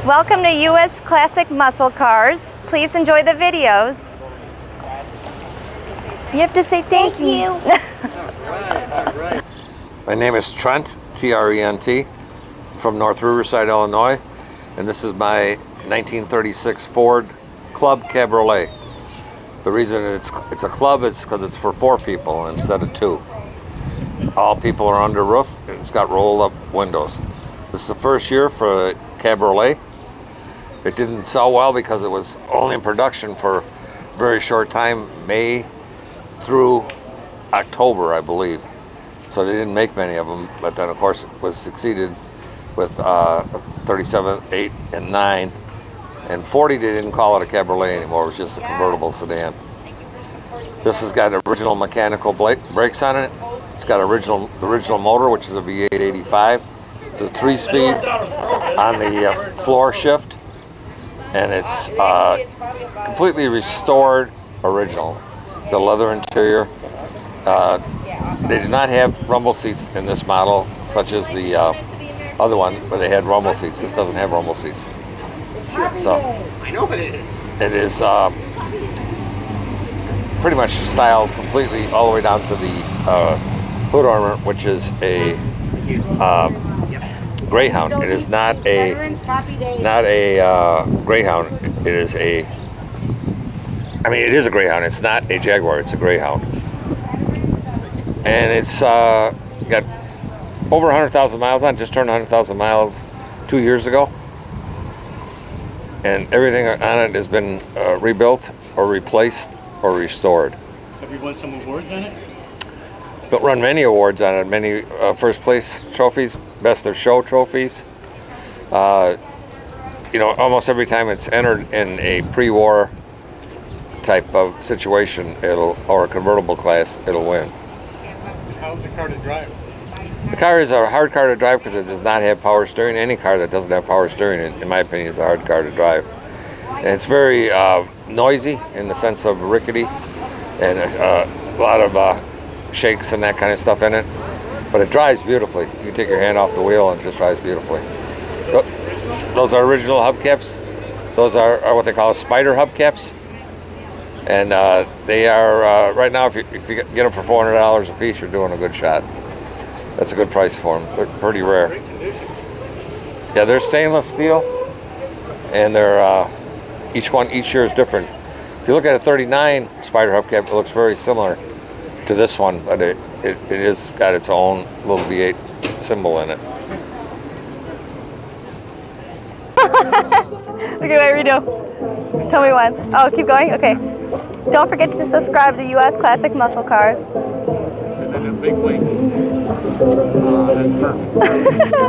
Welcome to US Classic Muscle Cars. Please enjoy the videos. You have to say thank you. My name is Trent, T-R-E-N-T, from North Riverside, Illinois, and this is my 1936 Ford Club Cabriolet. The reason it's a club is because it's for 4 people instead of 2. All people are under roof, and it's got roll-up windows. This is the first year for Cabriolet. It didn't sell well because it was only in production for a very short time, May through October, I believe. So they didn't make many of them, but then of course it was succeeded with 37, 8, and 9. And 40, they didn't call it a Cabriolet anymore, it was just a convertible sedan. This has got original mechanical brakes on it. It's got the original motor, which is a V8 85. It's a 3-speed on the floor shift, and it's completely restored original. It's a leather interior. They did not have rumble seats in this model, such as the other one, where they had rumble seats. This doesn't have rumble seats. So I know it is. It is pretty much styled completely all the way down to the hood armor, which is a Greyhound. It is not a Greyhound. It is a, I mean, it is a Greyhound. It's not a Jaguar. It's a Greyhound. And it's got over 100,000 miles on it. Just turned 100,000 miles 2 years ago. And everything on it has been rebuilt or replaced or restored. Have you won some awards on it? But run many awards on it, many first place trophies, best of show trophies. You know, almost every time it's entered in a pre-war type of situation, or a convertible class, it'll win. How's the car to drive? The car is a hard car to drive because it does not have power steering. Any car that doesn't have power steering, in my opinion, is a hard car to drive. And it's very noisy in the sense of rickety, and a lot of shakes and that kind of stuff in it. But it drives beautifully. You can take your hand off the wheel and it just drives beautifully. Those are original hubcaps. Those are what they call spider hubcaps. And they are, right now, if you get them for $400 a piece, you're doing a good shot. That's a good price for them. They're pretty rare. Yeah, they're stainless steel, and they're each year is different. If you look at a 39 spider hubcap, it looks very similar to this one, but it is got its own little V8 symbol in it. Okay, wait, redo. Tell me when. Oh, keep going? Okay. Don't forget to subscribe to US Classic Muscle Cars. And then a big wing. That's perfect.